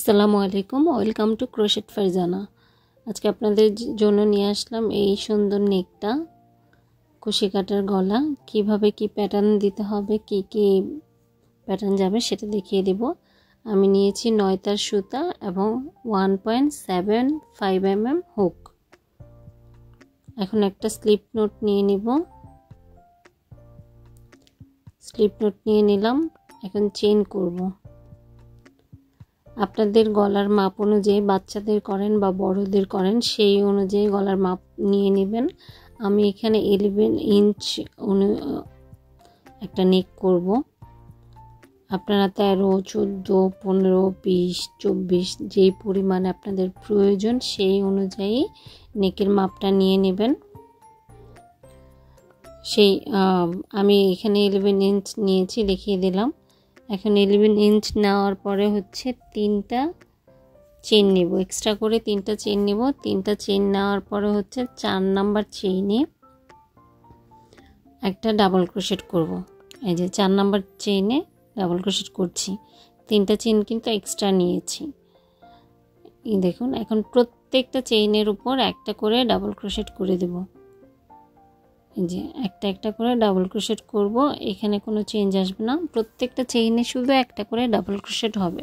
আসসালামু আলাইকুম, welcome to crochet Farzana. আজকে আপনাদের জন্য নিয়ে আসলাম এই সুন্দর নেকটা, কুশি কাটার গলা। কিভাবে কি প্যাটার্ন দিতে হবে, কি কি প্যাটার্ন যাবে সেটা দেখিয়ে দেব। আমি নিয়েছি 9 তার সুতা এবং 1.75 mm হুক। এখন একটা স্লিপ নোট নিয়ে নিব। স্লিপ নোট নিয়ে নিলাম। এখন চেইন করব। আপনাদের গলার মাপ অনুযায়ী বাচ্চাদের করেন বা বড়দের করেন সেই অনুযায়ী গলার মাপ নিয়ে নেবেন। আমি এখানে 11 ইঞ্চ একটা নেক করব। আপনারা 13, 14, 15, 20, 24 যেই পরিমাণ আপনাদের প্রয়োজন সেই অনুযায়ী নেকের মাপটা নিয়ে নেবেন। আমি এখানে 11 ইঞ্চ নিয়েছি, দেখিয়ে দিলাম। এখন 11 ইঞ্চ নেওয়ার পরে হচ্ছে 3টা চেইন নেব, এক্সট্রা করে 3টা চেইন নেব। 3টা চেইন নেওয়ার পরে হচ্ছে 4 নাম্বার চেইনে একটা ডাবল ক্রোশেট করব। এই যে 4 নাম্বার চেইনে ডাবল ক্রোশেট করছি। 3টা চেইন কিন্তু এক্সট্রা নিয়েছি। এই দেখুন, এখন প্রত্যেকটা চেইনের উপর একটা করে ডাবল ক্রোশেট করে দেব। এই যে একটা একটা করে ডাবল ক্রোশেট করব। এখানে কোনো চেঞ্জ আসবে না, প্রত্যেকটা চেইনে শুধু একটা করে ডাবল ক্রোশেট হবে।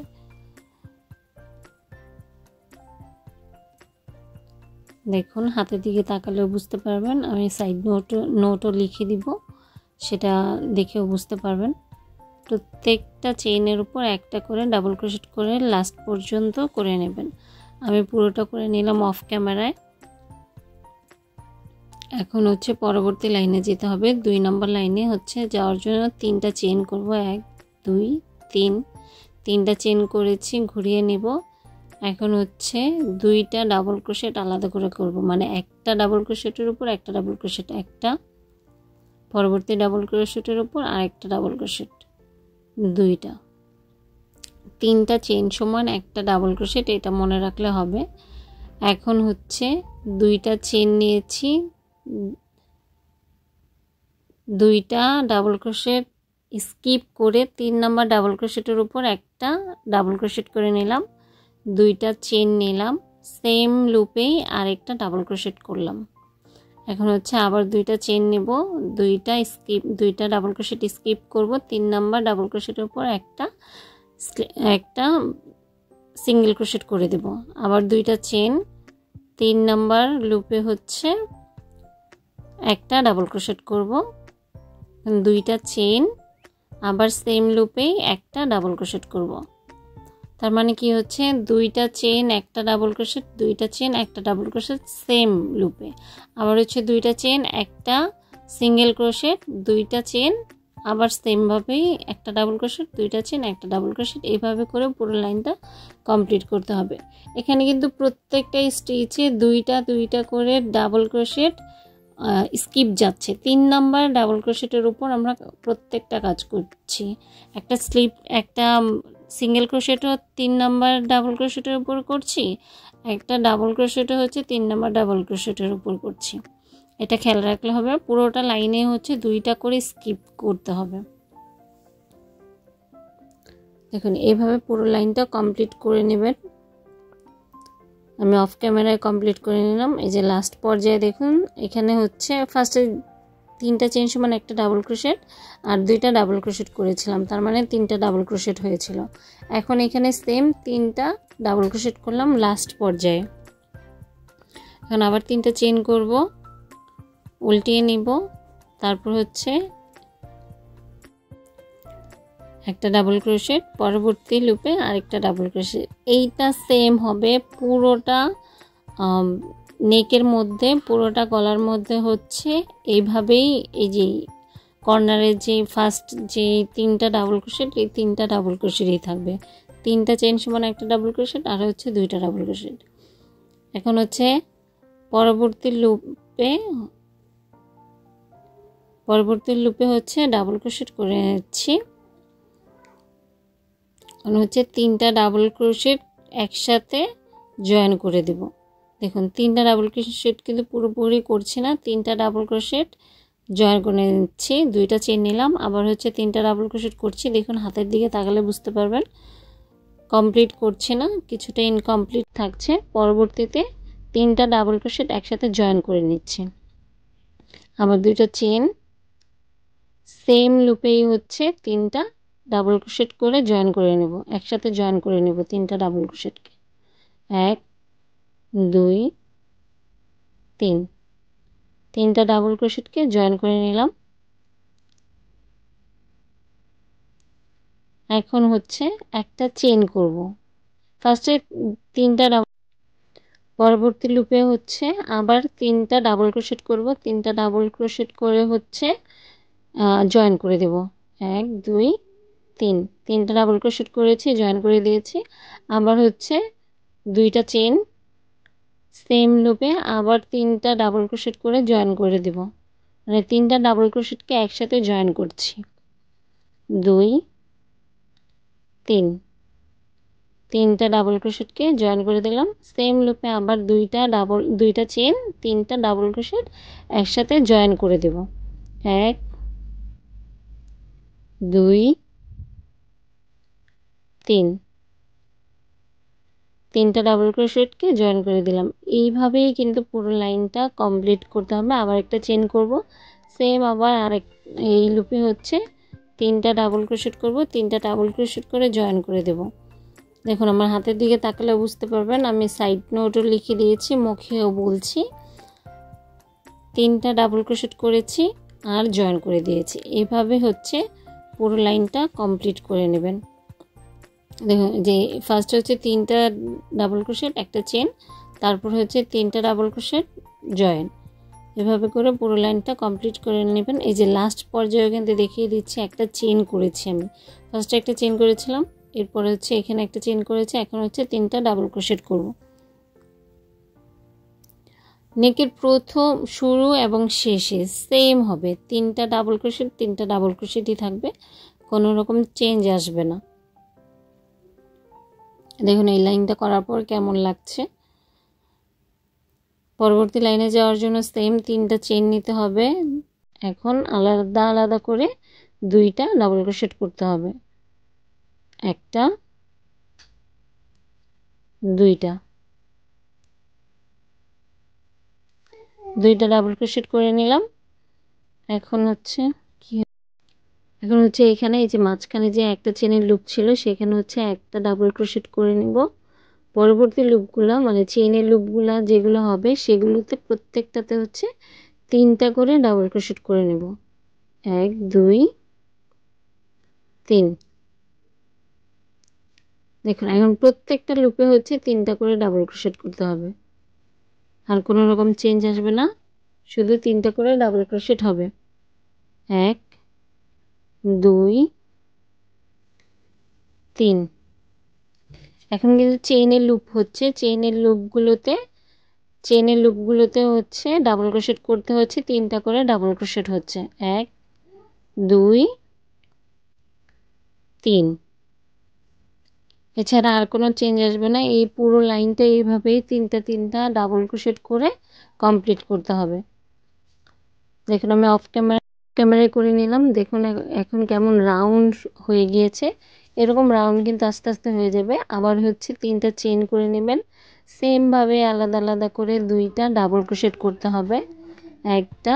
দেখুন, হাতের দিকে তাকালেও বুঝতে পারবেন। আমি সাইড নোটও লিখে দিব, সেটা দেখেও বুঝতে পারবেন। প্রত্যেকটা চেইনের উপর একটা করে ডাবল ক্রোশেট করে লাস্ট পর্যন্ত করে নেবেন। আমি পুরোটা করে নিলাম অফ ক্যামেরায়। এখন হচ্ছে পরবর্তী লাইনে যেতে হবে। 2 নম্বর লাইনে হচ্ছে যাওয়ার জন্য 3টা চেইন করব। 1, 2, 3। 3টা চেইন করেছি, ঘুরিয়ে নেব। এখন হচ্ছে 2টা ডাবল ক্রোশেট আলাদা করে করব, মানে একটা ডাবল ক্রোশেটের উপর একটা ডাবল ক্রোশেট, একটা পরবর্তী ডাবল ক্রোশেটের উপর আরেকটা ডাবল ক্রোশেট, 2টা। 3টা চেইন সমান একটা ডাবল ক্রোশেট, এটা মনে রাখলে হবে। এখন হচ্ছে 2টা চেইন নিয়েছি, 2টা ডাবল ক্রোশেট স্কিপ করে 3 নাম্বার ডাবল ক্রোশেটের উপর একটা ডাবল ক্রোশেট করে নিলাম। 2টা চেইন নিলাম, সেম লুপেই আরেকটা ডাবল ক্রোশেট করলাম। এখন হচ্ছে আবার 2টা চেইন নেব, 2টা ডাবল ক্রোশেট স্কিপ করব। 3 নাম্বার ডাবল ক্রোশেটের উপর একটা সিঙ্গেল ক্রোশেট করে দেব। আবার 2টা চেইন, 3 নাম্বার লুপে হচ্ছে একটা ডাবল ক্রোশেট করব। 2টা চেইন, আবার সেম লুপেই একটা ডাবল ক্রোশেট করব। তার মানে কি হচ্ছে, 2টা চেইন একটা ডাবল ক্রোশেট, 2টা চেইন একটা ডাবল ক্রোশেট সেম লুপে। আবার হচ্ছে 2টা চেইন একটা সিঙ্গেল ক্রোশেট, 2টা চেইন আবার সেমভাবেই একটা ডাবল ক্রোশেট, 2টা চেইন একটা ডাবল ক্রোশেট। এইভাবে করে পুরো লাইনটা কমপ্লিট করতে হবে। এখানে কিন্তু প্রত্যেকটা স্টিচে 2টা করে ডাবল ক্রোশেট স্কিপ যাচ্ছে। 3 নাম্বার ডাবল ক্রোশেটের উপর আমরা প্রত্যেকটা কাজ করছি। একটা সিঙ্গেল ক্রোশেটও 3 নাম্বার ডাবল ক্রোশেটের উপর করছি, একটা ডাবল ক্রোশেটও হচ্ছে 3 নাম্বার ডাবল ক্রোশেটের উপর করছি। এটা খেয়াল রাখলে হবে। পুরোটা লাইনে হচ্ছে 2টা করে স্কিপ করতে হবে। দেখুন, এইভাবে পুরো লাইনটা কমপ্লিট করে নেবেন। আমি অফ ক্যামেরায় কমপ্লিট করে নিলাম। এই যে লাস্ট পর্যায়ে দেখুন, এখানে হচ্ছে ফার্স্টে 3টা চেইন সমান একটা ডাবল ক্রোশেট আর 2টা ডাবল ক্রোশেট করেছিলাম, তার মানে 3টা ডাবল ক্রোশেট হয়েছিল। এখন এখানে সেম 3টা ডাবল ক্রোশেট করলাম লাস্ট পর্যায়ে। এখন আবার 3টা চেইন করব, উল্টিয়ে নিব, তারপর হচ্ছে একটা ডাবল ক্রোশেট, পরবর্তী লুপে আরেকটা ডাবল ক্রোশেট। এইটা সেম হবে পুরোটা নেকের মধ্যে, পুরোটা গলার মধ্যে হচ্ছে এইভাবেই। এই যে কর্নারের যে ফার্স্ট যে 3টা ডাবল ক্রোশেট, এই 3টা ডাবল ক্রোশেটই থাকবে। 3টা চেইন সমান একটা ডাবল ক্রোশেট আর হচ্ছে 2টা ডাবল ক্রোশেট। এখন হচ্ছে পরবর্তী লুপে হচ্ছে ডাবল ক্রোশেট করে নিচ্ছি। হচ্ছে 3টা ডাবল ক্রোশেট একসাথে জয়েন করে দেব। দেখুন, 3টা ডাবল ক্রোশেট কিন্তু পুরোপুরি করছি না, 3টা ডাবল ক্রোশেট জয়েন করে নিচ্ছি। 2টা চেইন নিলাম, আবার হচ্ছে 3টা ডাবল ক্রোশেট করছি। দেখুন, হাতের দিকে তাকালে বুঝতে পারবেন। কমপ্লিট করছে না, কিছুটা ইনকমপ্লিট থাকছে। পরবর্তীতে 3টা ডাবল ক্রোশেট একসাথে জয়েন করে নিচ্ছি। আবার 2টা চেন, সেম লুপেই হচ্ছে 3টা ডাবল ক্রোশেট করে জয়েন করে নেব, একসাথে জয়েন করে নেব 3টা ডাবল ক্রোশেটকে। 1 2 3, 3টা ডাবল ক্রোশেটকে জয়েন করে নিলাম। এখন হচ্ছে একটা চেন করব। ফার্স্টে 3টা পরবর্তী লুপে হচ্ছে আবার 3টা ডাবল ক্রোশেট করব, 3টা ডাবল ক্রোশেট করে হচ্ছে জয়েন করে দেব। 1 2 3, 3টা ডাবল ক্রোশেট করেছি, জয়েন করে দিয়েছি। আবার হচ্ছে 2টা চেন, সেম লুপে আবার 3টা ডাবল ক্রোশেট করে জয়েন করে দেব, মানে 3টা ডাবল ক্রোশেটকে একসাথে জয়েন করছি। 2 3, 3টা ডাবল ক্রোশেটকে জয়েন করে দিলাম। সেম লুপে আবার 2টা চেন, 3টা ডাবল ক্রোশেট একসাথে জয়েন করে দেব। 1 2 3, 3টা ডাবল ক্রোশেটকে জয়েন করে দিলাম। এইভাবেই কিন্তু পুরো লাইনটা কমপ্লিট করতে হবে। আবার একটা চেন করব, সেম আবার এই লুপে হচ্ছে 3টা ডাবল ক্রোশেট করব, 3টা ডাবল ক্রোশেট করে জয়েন করে দেব। দেখুন আমার হাতের দিকে তাকালে বুঝতে পারবেন, আমি সাইড নোটও লিখে দিয়েছি, মুখেও বলছি। 3টা ডাবল ক্রোশেট করেছি আর জয়েন করে দিয়েছি। এভাবে হচ্ছে পুরো লাইনটা কমপ্লিট করে নেবেন। দেখুন যে ফার্স্ট হচ্ছে 3টা ডাবল ক্রোশেট, একটা চেন, তারপর হচ্ছে 3টা ডাবল ক্রোশেট জয়েন। এভাবে করে পুরো লাইনটা কমপ্লিট করে নেবেন। এই যে লাস্ট পর্যায়ে কিন্তু দেখিয়ে দিচ্ছি, একটা চেন করেছি আমি। ফার্স্টে একটা চেন করেছিলাম, এরপরে হচ্ছে এখানে একটা চেন করেছি, এখন হচ্ছে 3টা ডাবল ক্রোশেট করব। নেকের প্রথম শুরু এবং শেষে সেম হবে, 3টা ডাবল ক্রোশেট, 3টা ডাবল ক্রোশেটই থাকবে, কোনো রকম চেঞ্জ আসবে না। দেখুন এই লাইনটা করার পর কেমন লাগছে। পরবর্তী লাইনে যাওয়ার জন্য সেম 3টা চেন নিতে হবে। এখন আলাদা আলাদা করে 2টা ডাবল ক্রোশেট করতে হবে। একটা 2টা ডাবল ক্রোশেট করে নিলাম। এখন হচ্ছে এখানে এই যে মাঝখানে যে একটা চেনের লুপ ছিল, সেখানে হচ্ছে একটা ডাবল ক্রোশেট করে নিব। পরবর্তী লুপগুলো মানে চেইনের লুপগুলো যেগুলো হবে সেগুলোতে প্রত্যেকটাতে হচ্ছে 3টা করে ডাবল ক্রোশেট করে নেব। 1 2 3। দেখুন এখন প্রত্যেকটা লুপে হচ্ছে 3টা করে ডাবল ক্রোশেট করতে হবে, আর কোনো রকম চেঞ্জ আসবে না, শুধু 3টা করে ডাবল ক্রোশেট হবে। 1 2 3। এখন কিন্তু চেইনের লুপ হচ্ছে, চেইনের লুপগুলোতে হচ্ছে ডাবল ক্রোশেট করতে হচ্ছে, 3টা করে ডাবল ক্রোশেট হচ্ছে। 1 2 3। এছাড়া আর কোনো চেঞ্জ আসবে না। এই পুরো লাইনটা এইভাবেই 3টা ডাবল ক্রোশেট করে কমপ্লিট করতে হবে। দেখুন আমি অফ ক্যামেরায় করে নিলাম। দেখুন এখন কেমন রাউন্ড হয়ে গিয়েছে। এরকম রাউন্ড কিন্তু আস্তে আস্তে হয়ে যাবে। আবার হচ্ছে 3টা চেন করে নেবেন, সেমভাবে আলাদা আলাদা করে 2টা ডাবল ক্রোশেট করতে হবে। একটা,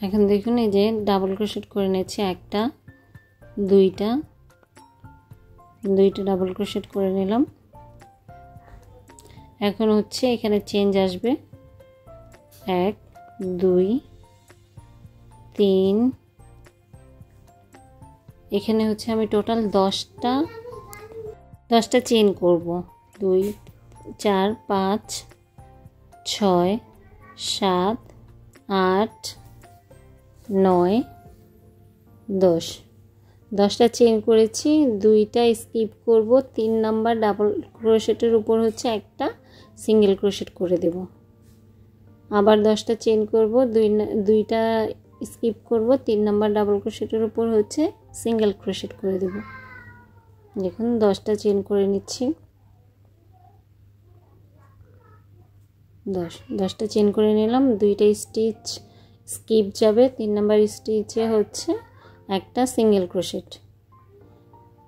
এখন দেখুন এই যে ডাবল ক্রোশেট করে নিয়েছি, একটা 2টা ডাবল ক্রোশেট করে নিলাম। এখন হচ্ছে এখানে চেঞ্জ আসবে, 1 2 3। এখানে হচ্ছে আমি টোটাল 10টা চেন করব। 2 4 5 6 7 8 9 10। 10টা চেন করেছি, 2টা স্কিপ করব, 3 নাম্বার ডাবল ক্রোশেটের উপর হচ্ছে একটা সিঙ্গেল ক্রোশেট করে দেব। আবার 10টা চেন করব, 2টা স্কিপ করব, 3 নাম্বার ডাবল ক্রোশেটের উপর হচ্ছে সিঙ্গেল ক্রোশেট করে দেব। দেখুন 10টা চেন করে নিচ্ছি। 10টা চেন করে নিলাম, 2টা স্টিচ স্কিপ যাবে, 3 নাম্বার স্টিচে হচ্ছে একটা সিঙ্গেল ক্রোশেট।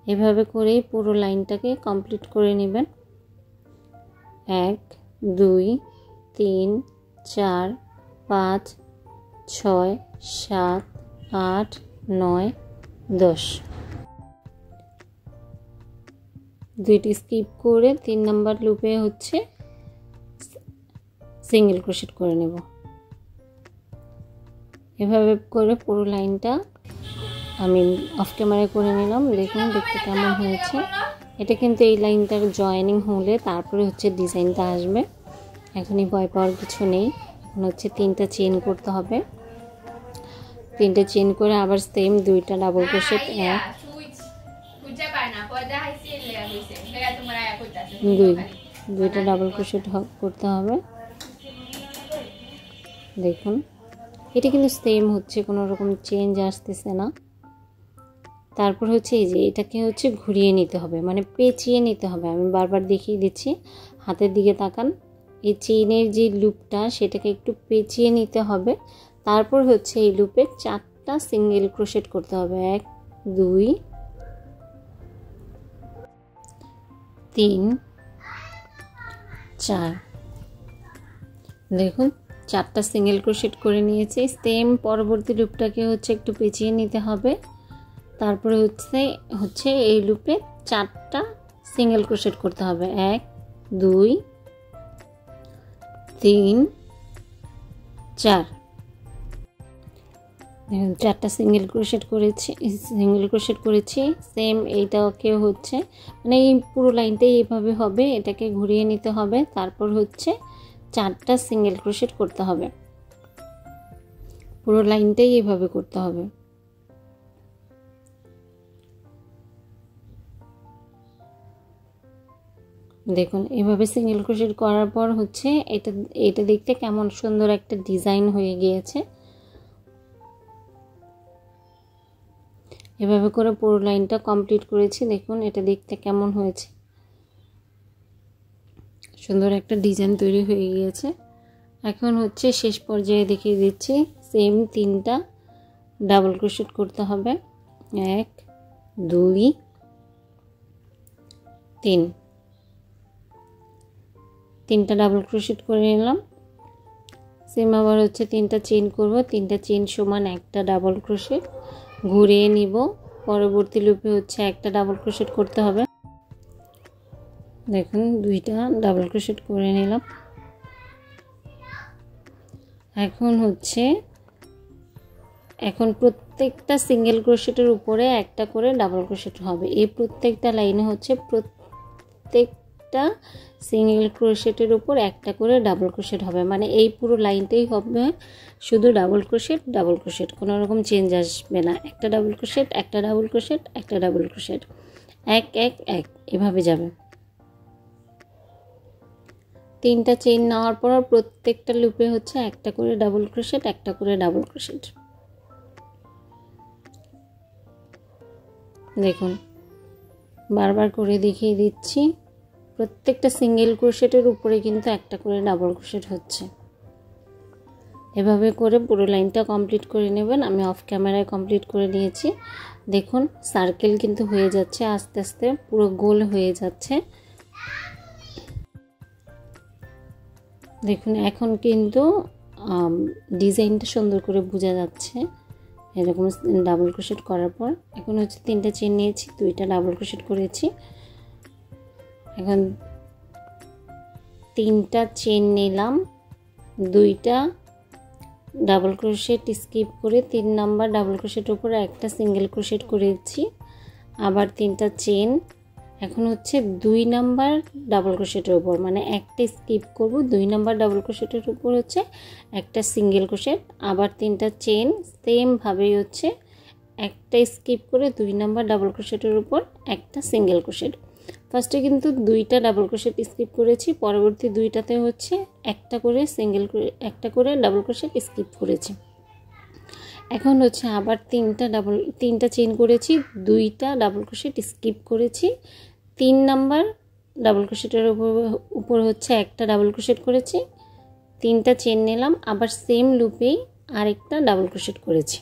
এভাবে করেই পুরো লাইনটাকে কমপ্লিট করে নেবেন। 1 2 3 4 5 6 7 8 9 10 দুইটি স্কিপ করে 3 নাম্বার লুপে হচ্ছে সিঙ্গেল ক্রোশেট করে নেব। এভাবে করে পুরো লাইনটা আমি অফ ক্যামেরায় করে নিলাম। দেখুন দেখতে কেমন হয়েছে। এটা কিন্তু এই লাইনটার জয়েনিং হলে তারপরে হচ্ছে ডিজাইনটা আসবে। এখনই ভয় পাওয়ার কিছু নেই। এখন হচ্ছে 3টা চেইন করতে হবে। 3টে চেইন করে আবার সেম 2টা ডাবল ক্রোশেট, দুইটা ডাবল ক্রোশেট করতে হবে। দেখুন এটা কিন্তু সেম হচ্ছে, কোনো রকম চেঞ্জ আসতেছে না। তারপর হচ্ছে এই যে এটাকে হচ্ছে ঘুরিয়ে নিতে হবে, মানে পেঁচিয়ে নিতে হবে। আমি বারবার দেখিয়ে দিচ্ছি, হাতের দিকে তাকান। এই চেইনের যে লুপটা সেটাকে একটু পেঁচিয়ে নিতে হবে। তারপর হচ্ছে এই লুপে 4টা সিঙ্গেল ক্রোশেট করতে হবে। 1 2 3 4। দেখুন 4টা সিঙ্গেল ক্রোশেট করে নিয়েছি। সেম পরবর্তী লুপটাকে হচ্ছে একটু পেঁচিয়ে নিতে হবে। তারপরে হচ্ছে এই লুপে 4টা সিঙ্গেল ক্রোশেট করতে হবে। 1 2 3 4। দেখুন 4টা সিঙ্গেল ক্রোশেট করেছি। সেম এইটাকে হচ্ছে মানে এই পুরো লাইনটাই এইভাবে হবে। এটাকে ঘুরিয়ে নিতে হবে। তারপর হচ্ছে 4টা সিঙ্গেল ক্রোশেট করতে হবে। পুরো লাইনটাই এইভাবে করতে হবে। দেখুন এভাবে সিঙ্গেল ক্রোশেট করার পর হচ্ছে এটা দেখতে কেমন সুন্দর একটা ডিজাইন হয়ে গিয়েছে। এভাবে করে পুরো লাইনটা কমপ্লিট করেছি। দেখুন এটা দেখতে কেমন হয়েছে, সুন্দর একটা ডিজাইন তৈরি হয়ে গিয়েছে। এখন হচ্ছে শেষ পর্যায়ে দেখিয়ে দিচ্ছি। সেম 3টা ডাবল ক্রোশেট করতে হবে। 1 2 3। 3টা ডাবল ক্রোশেট করে নিলাম। সেম আবার হচ্ছে 3টা চেইন করব। 3টা চেইন সমান একটা ডাবল ক্রোশেট ঘুরিয়ে নিব। পরবর্তী লুপে হচ্ছে একটা ডাবল ক্রোশেট করতে হবে। দেখুন 2টা ডাবল ক্রোশেট করে নিলাম। এখন প্রত্যেকটা সিঙ্গেল ক্রোশেটের উপরে একটা করে ডাবল ক্রোশেট হবে। এই প্রত্যেকটা লাইনে হচ্ছে প্রত্যেকটা সিঙ্গেল ক্রোশেটের উপর একটা করে ডাবল ক্রোশেট হবে। মানে এই পুরো লাইনটাই হবে শুধু ডাবল ক্রোশেট, কোনো রকম চেঞ্জ আসবে না। একটা ডাবল ক্রোশেট, একটা ডাবল ক্রোশেট, একটা ডাবল ক্রোশেট, 1 1 1 এভাবে যাবে। 3টা চেইন নেওয়ার পর প্রত্যেকটা লুপে হচ্ছে একটা করে ডাবল ক্রোশেট, একটা করে ডাবল ক্রোশেট। দেখুন বারবার করে দেখিয়ে দিচ্ছি, প্রত্যেকটা সিঙ্গেল ক্রোশেটের উপরে কিন্তু একটা করে ডাবল ক্রোশেট হচ্ছে। এভাবে করে পুরো লাইনটা কমপ্লিট করে নেবেন। আমি অফ ক্যামেরায় কমপ্লিট করে নিয়েছি। দেখুন সার্কেল কিন্তু হয়ে যাচ্ছে, আস্তে আস্তে পুরো গোল হয়ে যাচ্ছে। দেখুন এখন কিন্তু ডিজাইনটা সুন্দর করে বোঝা যাচ্ছে এরকম ডাবল ক্রোশেট করার পর। এখন হচ্ছে 3টা চেইন নিয়েছি, 2টা ডাবল ক্রোশেট করেছি। এখন 3টা চেইন নিলাম, 2টা ডাবল ক্রোশেট স্কিপ করে 3 নাম্বার ডাবল ক্রোশেটের উপরে একটা সিঙ্গেল ক্রোশেট করেছি। আবার 3টা চেইন। এখন হচ্ছে 2 নাম্বার ডাবল ক্রোশেটের উপর, মানে একটা স্কিপ করব, 2 নাম্বার ডাবল ক্রোশেটের উপর হচ্ছে একটা সিঙ্গেল ক্রোশেট। আবার 3টা চেইন, সেম ভাবেই হচ্ছে একটা স্কিপ করে 2 নাম্বার ডাবল ক্রোশেটের উপর একটা সিঙ্গেল ক্রোশেট। ফার্স্টে কিন্তু 2টা ডাবল ক্রোশেট স্কিপ করেছি, পরবর্তী 2টাতে হচ্ছে একটা করে ডাবল ক্রোশেট স্কিপ করেছি। এখন হচ্ছে আবার 3টা চেইন করেছি, 2টা ডাবল ক্রোশেট স্কিপ করেছি, 3 নাম্বার ডাবল ক্রোশেটের উপর হচ্ছে একটা ডাবল ক্রোশেট করেছি, 3টা চেইন নিলাম, আবার সেম লুপেই আরেকটা ডাবল ক্রোশেট করেছি।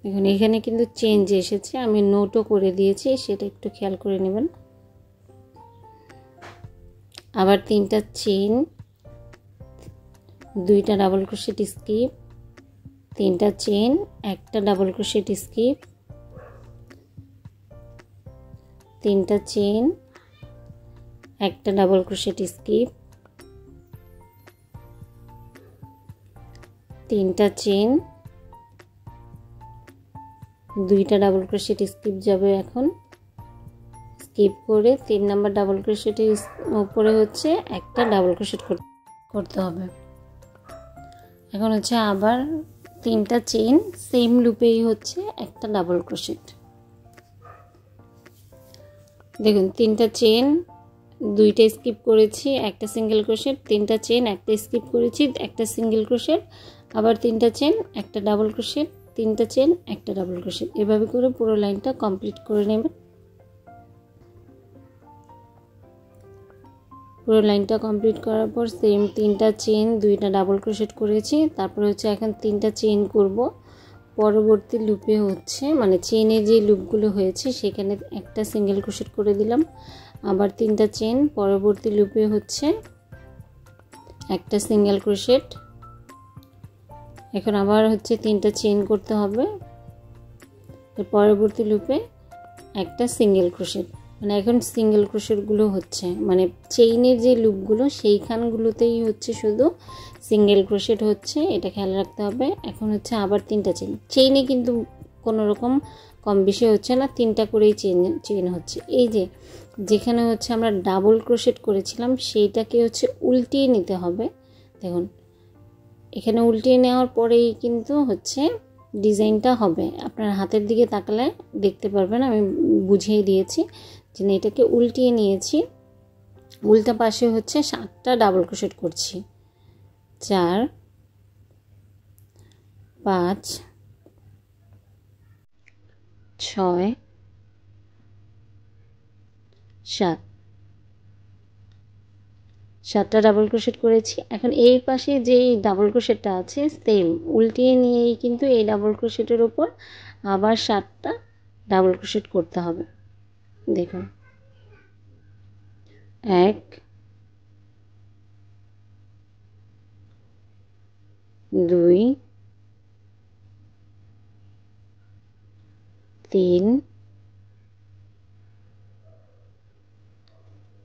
দেখুন এখানে কিন্তু চেঞ্জ এসেছে, আমি নোটও করে দিয়েছি, সেটা একটু খেয়াল করে নেবেন। আবার 3টা চেন, 2টা ডাবল ক্রোশেট স্কিপ, 3টা চেন, একটা ডাবল ক্রোশেট স্কিপ, 3টা চেন, একটা ডাবল ক্রোশেট স্কিপ, 3টা চেন, 2টা ডাবল ক্রোশেট স্কিপ যাবে। এখন স্কিপ করে 3 নাম্বার ডাবল ক্রোশেটের উপরে হচ্ছে একটা ডাবল ক্রোশেট করতে হবে। এখন হচ্ছে আবার 3টা চেন, সেম লুপেই হচ্ছে একটা ডাবল ক্রোশেট। দেখুন 3টা চেন, 2টা স্কিপ করেছি, একটা সিঙ্গেল ক্রোশেট, 3টা চেন, একটা স্কিপ করেছি, একটা সিঙ্গেল ক্রোশেট, আবার 3টা চেন, একটা ডাবল ক্রোশেট, 3টা চেন, একটা ডাবল ক্রোশেট। এভাবে করে পুরো লাইনটা কমপ্লিট করে নেবেন। পুরো লাইনটা কমপ্লিট করার পর সেম 3টা চেন, 2টা ডাবল ক্রোশেট করেছি। তারপরে হচ্ছে এখন 3টা চেন করব। পরবর্তী লুপে হচ্ছে মানে চেনে যে লুপগুলো হয়েছে সেখানে একটা সিঙ্গেল ক্রোশেট করে দিলাম। আবার 3টা চেন, পরবর্তী লুপে হচ্ছে একটা সিঙ্গেল ক্রোশেট। এখন আবার হচ্ছে 3টা চেন করতে হবে, পরবর্তী লুপে একটা সিঙ্গেল ক্রোশেট। মানে এখন সিঙ্গেল ক্রোশেটগুলো হচ্ছে মানে চেইনের যে লুপগুলো সেইখানগুলোতেই হচ্ছে শুধু সিঙ্গেল ক্রোশেট হচ্ছে, এটা খেয়াল রাখতে হবে। এখন হচ্ছে আবার 3টা চেন, চেইনে কিন্তু কোনো রকম কম বেশি হচ্ছে না, 3টা করেই চেন হচ্ছে। এই যে যেখানে হচ্ছে আমরা ডাবল ক্রোশেট করেছিলাম সেইটাকে হচ্ছে উল্টিয়ে নিতে হবে। দেখুন এখানে উল্টিয়ে নেওয়ার পরেই কিন্তু হচ্ছে ডিজাইনটা হবে। আপনার হাতের দিকে তাকালে দেখতে পারবেন, আমি বুঝিয়ে দিয়েছি যে এটাকে উল্টিয়ে নিয়েছি। উল্টা পাশে হচ্ছে 7টা ডাবল ক্রোশেট করছি, 4, 5, 6, 7, 7টা ডাবল ক্রোশেট করেছি। এখন এই পাশে যে ডাবল ক্রোশেটটা আছে সেম উল্টিয়ে নিয়েই কিন্তু এই ডাবল ক্রোশেটের উপর আবার 7টা ডাবল ক্রোশেট করতে হবে। দেখুন 1, 2, 3,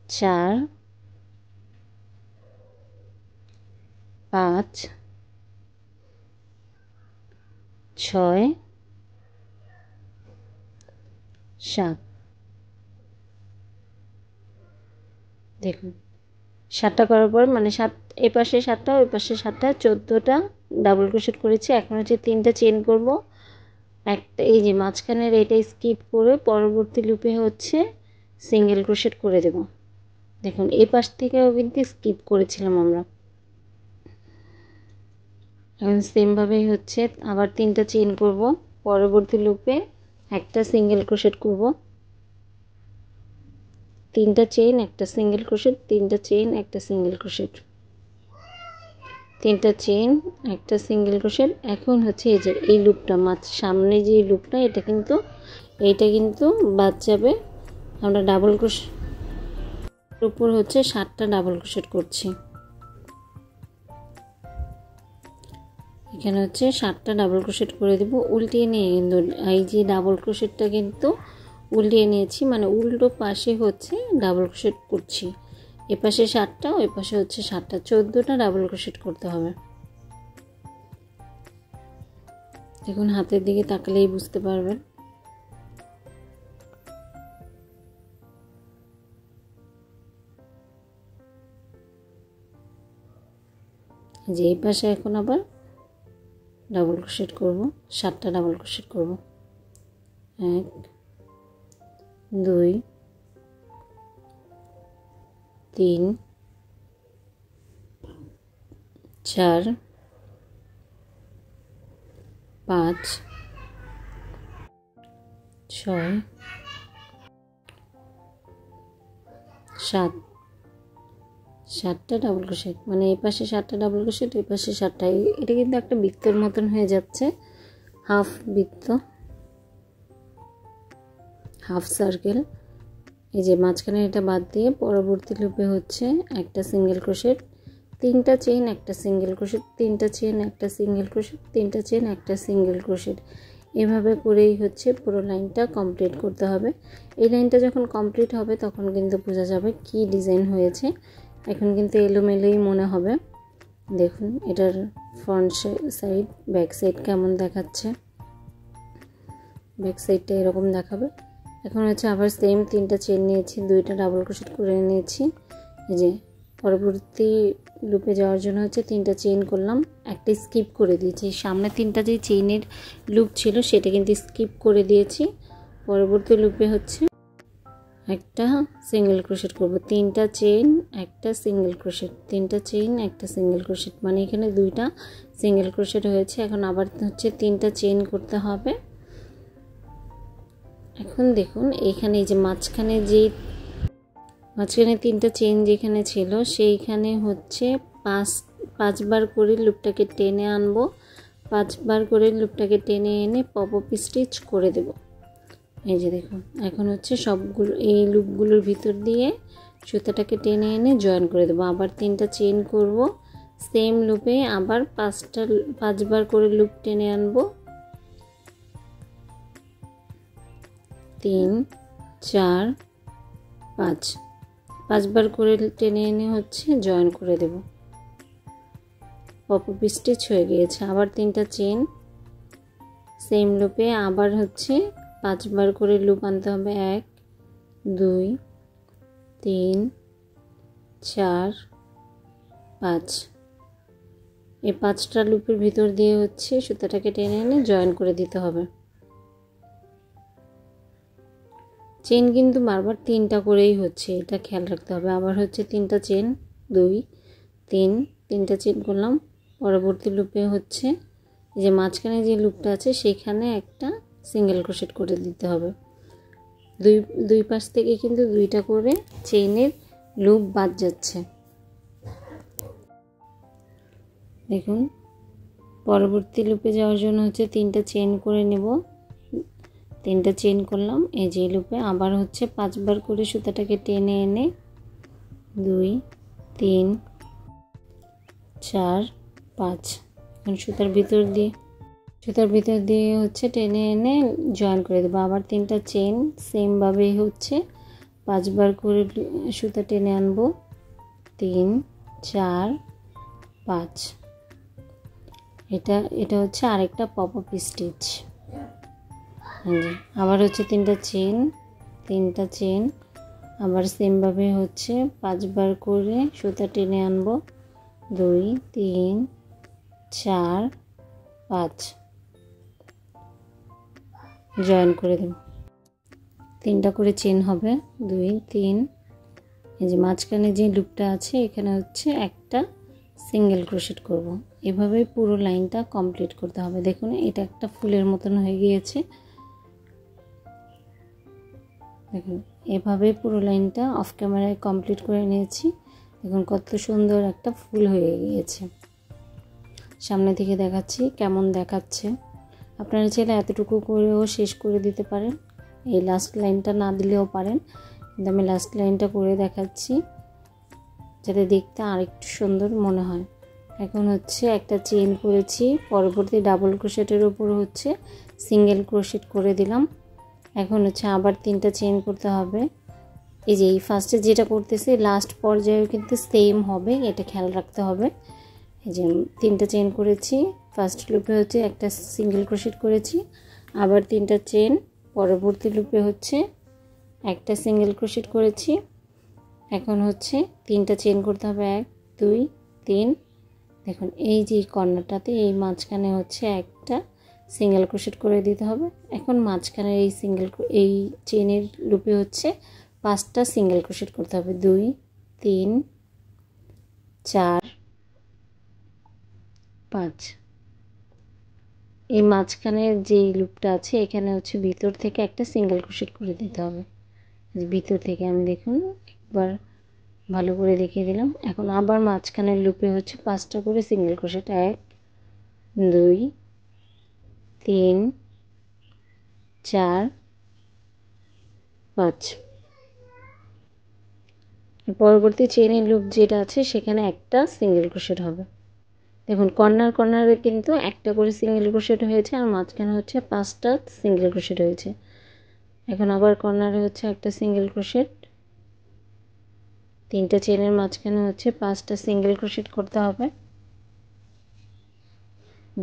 4, 5, 6, 7। দেখুন 7টা করার পর মানে 7 এই পাশে 7টা ওই পাশে 7টা 14টা ডাবল ক্রোশেট করেছি। এখন হচ্ছে 3টা চেন করব, একটা এই যে মাঝখানের এটা স্কিপ করে পরবর্তী লুপে হচ্ছে সিঙ্গেল ক্রোশেট করে দেব। দেখুন এই পাশ থেকেও কিন্তু স্কিপ করেছিলাম আমরা। এখন সেমভাবেই হচ্ছে আবার 3টা চেন করব, পরবর্তী লুপে একটা সিঙ্গেল ক্রোশেট করব, 3টা চেন, একটা সিঙ্গেল ক্রোশেট, 3টা চেন, একটা সিঙ্গেল ক্রোশেট, 3টা চেন, একটা সিঙ্গেল ক্রোশেট। এখন হচ্ছে এই যে এই লুপটা সামনে যে লুপটা এইটা কিন্তু বাদ যাবে। আমরা ডাবল ক্রোশেট উপর হচ্ছে 7টা ডাবল ক্রোশেট করছি। এখানে হচ্ছে 7টা ডাবল ক্রোশেট করে দেব উল্টিয়ে নিয়ে। কিন্তু এই যে ডাবল ক্রোশেটটা কিন্তু উল্টিয়ে নিয়েছি, মানে উল্টো পাশে হচ্ছে ডাবল ক্রোশেট করছি। এ পাশে 7টা ওই পাশে হচ্ছে 7টা, 14টা ডাবল ক্রোশেট করতে হবে। দেখুন হাতের দিকে তাকালেই বুঝতে পারবেন। যে এই পাশে এখন আবার ডাবল ক্রোশেট করব, 7টা ডাবল ক্রোশেট করব। 1, 2, 3, 4, 5, 6, 7, 7টা ডাবল ক্রোশেট, মানে এই পাশে 7টা ডাবল ক্রোশেট, এই পাশে 7টা। এটা কিন্তু একটা বৃত্তের মতন হয়ে যাচ্ছে, হাফ বৃত্ত। Half circle. এই যে মাঝখানে এটা বাদ দিয়ে পরবর্তী লুপে হচ্ছে একটা সিঙ্গেল ক্রোশেট, 3টা চেইন, একটা সিঙ্গেল ক্রোশেট, 3টা চেইন, একটা সিঙ্গেল ক্রোশেট, 3টা চেইন, একটা সিঙ্গেল ক্রোশেট। এভাবে করেই হচ্ছে পুরো লাইনটা কমপ্লিট করতে হবে। এই লাইনটা যখন কমপ্লিট হবে তখন কিন্তু বোঝা যাবে কি ডিজাইন হয়েছে। এখন কিন্তু এলোমেলোই মনে হবে। দেখুন এটার ফ্রন্ট সাইড, ব্যাক সাইড কেমন দেখাচ্ছে। ব্যাক সাইডটা এরকম দেখাবে। এখন হচ্ছে আবার সেম 3টা চেইন নিয়েছি, 2টা ডাবল ক্রোশেট করে নিয়েছি। এই যে পরবর্তী লুপে যাওয়ার জন্য হচ্ছে 3টা চেইন করলাম, একটা স্কিপ করে দিয়েছি। সামনে 3টা যে চেইনের লুপ ছিল সেটা কিন্তু স্কিপ করে দিয়েছি। পরবর্তী লুপে হচ্ছে একটা সিঙ্গেল ক্রোশেট করব, 3টা চেইন, একটা সিঙ্গেল ক্রোশেট, 3টা চেইন, একটা সিঙ্গেল ক্রোশেট, মানে এখানে 2টা সিঙ্গেল ক্রোশেট হয়েছে। এখন আবার হচ্ছে 3টা চেইন করতে হবে। এখন দেখুন এইখানে এই যে মাঝখানে 3টা চেইন যেখানে ছিল সেইখানে হচ্ছে 5বার করে লুপটাকে টেনে আনবো। 5বার করে লুপটাকে টেনে এনে পপ আপ স্টিচ করে দেব। এই যে দেখুন এখন হচ্ছে সবগুলো এই লুপগুলোর ভিতর দিয়ে সুতাটাকে টেনে এনে জয়েন করে দেবো। আবার 3টা চেইন করব, সেম লুপে আবার 5বার করে লুপ টেনে আনবো। 3 4 5, 5বার করে টেনে এনে হচ্ছে জয়েন করে দেব। পপ আপ স্টিচ হয়ে গিয়েছে। আবার 3টা চেইন, সেম লুপে আবার হচ্ছে 5বার করে লুপ আনতে হবে। 1 2 3 4 5। এই 5টা লুপের ভিতর দিয়ে হচ্ছে সুতাটাকে টেনে এনে জয়েন করে দিতে হবে। চেন কিন্তু বারবার 3টা করেই হচ্ছে, এটা খেয়াল রাখতে হবে। আবার হচ্ছে 3টা চেন, 2 3, 3টা চেন করলাম। পরবর্তী লুপে হচ্ছে যে মাঝখানে যে লুপটা আছে সেখানে একটা সিঙ্গেল ক্রোশেট করে দিতে হবে। দুই পাশ থেকে কিন্তু 2টা করে চেইনের লুপ বাদ যাচ্ছে। দেখুন পরবর্তী লুপে যাওয়ার জন্য হচ্ছে 3টা চেইন করে নেব। 3টা চেইন করলাম। এই যে লুপে আবার হচ্ছে 5বার করে সুতাটাকে টেনে এনে 2 3 4 5, এখন সুতার ভিতর দিয়ে হচ্ছে টেনে এনে জয়েন করে দেবো। আবার 3টা চেইন, সেমভাবেই হচ্ছে 5বার করে সুতা টেনে আনবো। 3 4 5। এটা হচ্ছে আরেকটা পপ আপ স্টিচ। আবার হচ্ছে 3টা চেইন, আবার সেমভাবে হচ্ছে 5বার করে সুতা টেনে আনবো। 2 3 4 5, জয়েন করে দেব। 3টা করে চেইন হবে, 2 3। এই যে মাঝখানে যে লুপটা আছে এখানে হচ্ছে একটা সিঙ্গেল ক্রোশেট করব। এভাবেই পুরো লাইনটা কমপ্লিট করতে হবে। দেখুন এটা একটা ফুলের মতন হয়ে গিয়েছে। দেখুন এভাবে পুরো লাইনটা অফ ক্যামেরায় কমপ্লিট করে নিয়েছি। দেখুন কত সুন্দর একটা ফুল হয়ে গিয়েছে। সামনে থেকে দেখাচ্ছি কেমন দেখাচ্ছে। আপনারা চাইলে এতটুকু করেও শেষ করে দিতে পারেন, এই লাস্ট লাইনটা না দিলেও পারেন, কিন্তু আমি লাস্ট লাইনটা করে দেখাচ্ছি যাতে দেখতে আরেকটু সুন্দর মনে হয়। এখন হচ্ছে একটা চেইন করেছি, পরবর্তী ডাবল ক্রোশেটের উপর হচ্ছে সিঙ্গেল ক্রোশেট করে দিলাম। এখন হচ্ছে আবার 3টা চেইন করতে হবে। এই যে এই ফার্স্টে যেটা করতেছি লাস্ট পর্যায়ে কিন্তু সেম হবে, এটা খেয়াল রাখতে হবে। এই যে 3টা চেইন করেছি, ফার্স্ট লুপে হচ্ছে একটা সিঙ্গেল ক্রোশেট করেছি, আবার 3টা চেইন, পরবর্তী লুপে হচ্ছে একটা সিঙ্গেল ক্রোশেট করেছি। এখন হচ্ছে 3টা চেইন করতে হবে, 1 2 3। দেখুন এই যে কর্নারটাতে এই মাঝখানে হচ্ছে একটা সিঙ্গেল ক্রোশেট করে দিতে হবে। এখন মাঝখানে এই চেইনের লুপে হচ্ছে 5টা সিঙ্গেল ক্রোশেট করতে হবে। 2 3 4 5। এই মাঝখানের যে লুপটা আছে এখানে হচ্ছে ভিতর থেকে একটা সিঙ্গেল ক্রোশেট করে দিতে হবে। ভিতর থেকে আমি দেখুন একবার ভালো করে দেখিয়ে দিলাম। এখন আবার মাঝখানের লুপে হচ্ছে 5টা করে সিঙ্গেল ক্রোশেট, 1 2 3 4 5। পরবর্তী চেইনের লুপ যেটা আছে সেখানে একটা সিঙ্গেল ক্রোশেট হবে। দেখুন কর্নারে কিন্তু একটা করে সিঙ্গেল ক্রোশেট হয়েছে আর মাঝখানে হচ্ছে 5টা সিঙ্গেল ক্রোশেট হয়েছে। এখন আবার কর্নারে হচ্ছে একটা সিঙ্গেল ক্রোশেট, 3টা চেইনের মাঝখানে হচ্ছে 5টা সিঙ্গেল ক্রোশেট করতে হবে।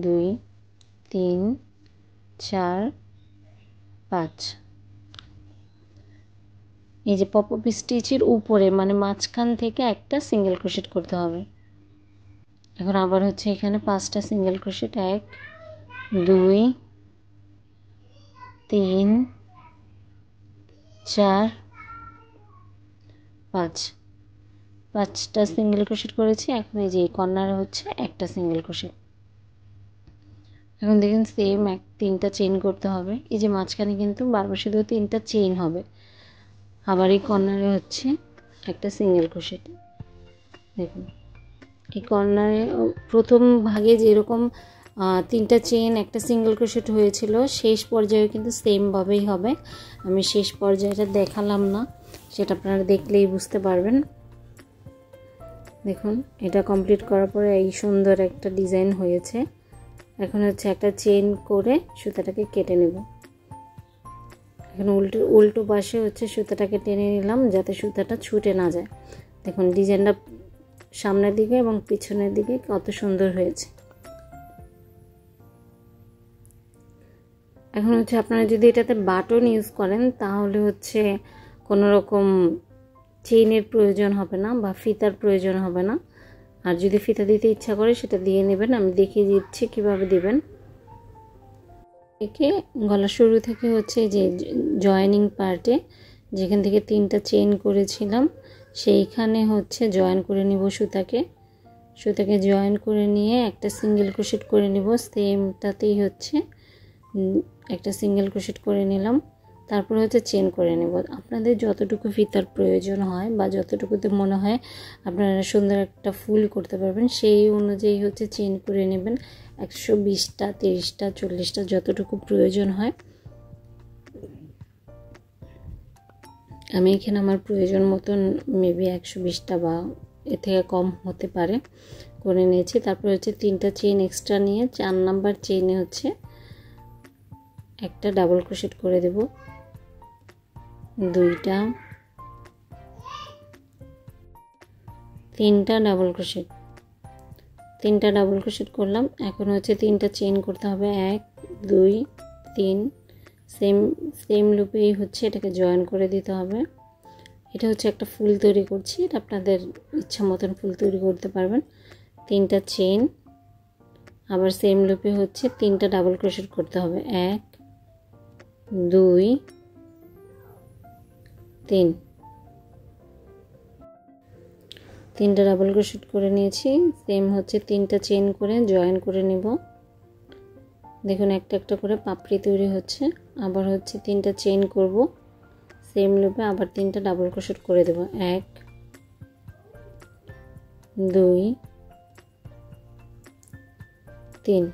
2 3 4 5। এই যে পপ আপ স্টিচের উপরে মানে মাঝখান থেকে একটা সিঙ্গেল ক্রোশেট করতে হবে। এখন আবার হচ্ছে এখানে 5টা সিঙ্গেল ক্রোশেট, 1 2 3 4 5। 5টা সিঙ্গেল ক্রোশেট করেছি। এখন এই যে কর্নারে হচ্ছে একটা সিঙ্গেল ক্রোশেট। এখন দেখুন সেম 3টা চেইন করতে হবে। এই যে মাঝখানে কিন্তু বারবার শুধু 3টা চেইন হবে। আবার এই কর্নারে হচ্ছে একটা সিঙ্গেল ক্রোশেট। দেখুন এই কর্নারে প্রথম ভাগে যেরকম 3টা চেইন একটা সিঙ্গেল ক্রোশেট হয়েছিল, শেষ পর্যায়ে কিন্তু সেমভাবেই হবে। আমি শেষ পর্যায়টা দেখালাম না, সেটা আপনারা দেখলেই বুঝতে পারবেন। দেখুন এটা কমপ্লিট করার পরে এই সুন্দর একটা ডিজাইন হয়েছে। এখন হচ্ছে একটা চেইন করে সুতাটাকে কেটে নেব। এখন উল্টো পাশে হচ্ছে সুতাটাকে টেনে নিলাম যাতে সুতাটা ছুটে না যায়। দেখুন ডিজাইনটা সামনের দিকে এবং পিছনের দিকে কত সুন্দর হয়েছে। এখন হচ্ছে আপনারা যদি এটাতে বাটন ইউজ করেন তাহলে হচ্ছে কোনো রকম চেইনের প্রয়োজন হবে না বা ফিতার প্রয়োজন হবে না। আর যদি ফিতা দিতে ইচ্ছা করে সেটা দিয়ে নেবেন, আমি দেখিয়ে দিচ্ছি কিভাবে দিবেন। একে গলা শুরু থেকে হচ্ছে যে জয়েনিং পার্টে যেখান থেকে 3টা চেইন করেছিলাম সেইখানে হচ্ছে জয়েন করে নিব সুতাকে জয়েন করে নিয়ে একটা সিঙ্গেল ক্রোশেট করে নিব। সেমটাতেই হচ্ছে একটা সিঙ্গেল ক্রোশেট করে নিলাম। তারপরে হচ্ছে চেন করে নেব। আপনাদের যতটুকু ফিতার প্রয়োজন হয় বা যতটুকুতে মনে হয় আপনারা সুন্দর একটা ফুল করতে পারবেন সেই অনুযায়ী হচ্ছে চেন করে নেবেন। 120টা 30টা 40টা যতটুকু প্রয়োজন হয়। আমি এখানে আমার প্রয়োজন মতন মেবি 120টা বা এর থেকে কম হতে পারে করে নিয়েছি। তারপর হচ্ছে 3টা চেইন এক্সট্রা নিয়ে 4 নাম্বার চেইনে হচ্ছে একটা ডাবল ক্রোশেট করে দেব। 2টা 3টা ডাবল ক্রোশেট, 3টা ডাবল ক্রোশেট করলাম। এখন হচ্ছে 3টা চেইন করতে হবে, 1 2 3। সেম লুপেই হচ্ছে এটাকে জয়েন করে দিতে হবে। এটা হচ্ছে একটা ফুল তৈরি করছি, এটা আপনাদের ইচ্ছা মতন ফুল তৈরি করতে পারবেন। 3টা চেইন, আবার সেম লুপে হচ্ছে 3টা ডাবল ক্রোশেট করতে হবে, 1 2 3। 3টা ডাবল ক্রোশেট করে নিয়েছি। সেম হচ্ছে 3টা চেইন করে জয়েন করে নিব। দেখুন একটা একটা করে পাপড়ি তৈরি হচ্ছে। আবার হচ্ছে 3টা চেইন করব, সেম লুপে আবার 3টা ডাবল ক্রোশেট করে দেব, 1 2 3।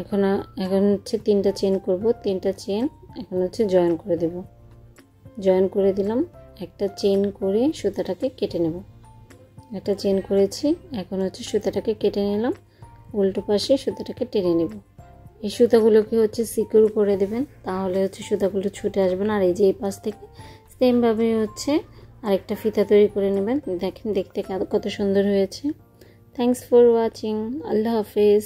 এখন হচ্ছে 3টা চেইন করব, 3টা চেইন এখন হচ্ছে জয়েন করে দেব। জয়েন করে দিলাম, একটা চেইন করে সুতাটাকে কেটে নেব। একটা চেইন করেছি, এখন হচ্ছে সুতাটাকে কেটে নিলাম। উল্টো পাশে সুতাটাকে টেনে নেব। এই সুতাগুলোকে হচ্ছে সিকিউর করে দেবেন, তাহলে হচ্ছে সুতাগুলো ছুটে আসবে না। আর এই যে এই পাশ থেকে সেমভাবে হচ্ছে আরেকটা ফিতা তৈরি করে নেবেন। দেখেন দেখতে কত সুন্দর হয়েছে। Thanks for watching. আল্লাহ হাফেজ।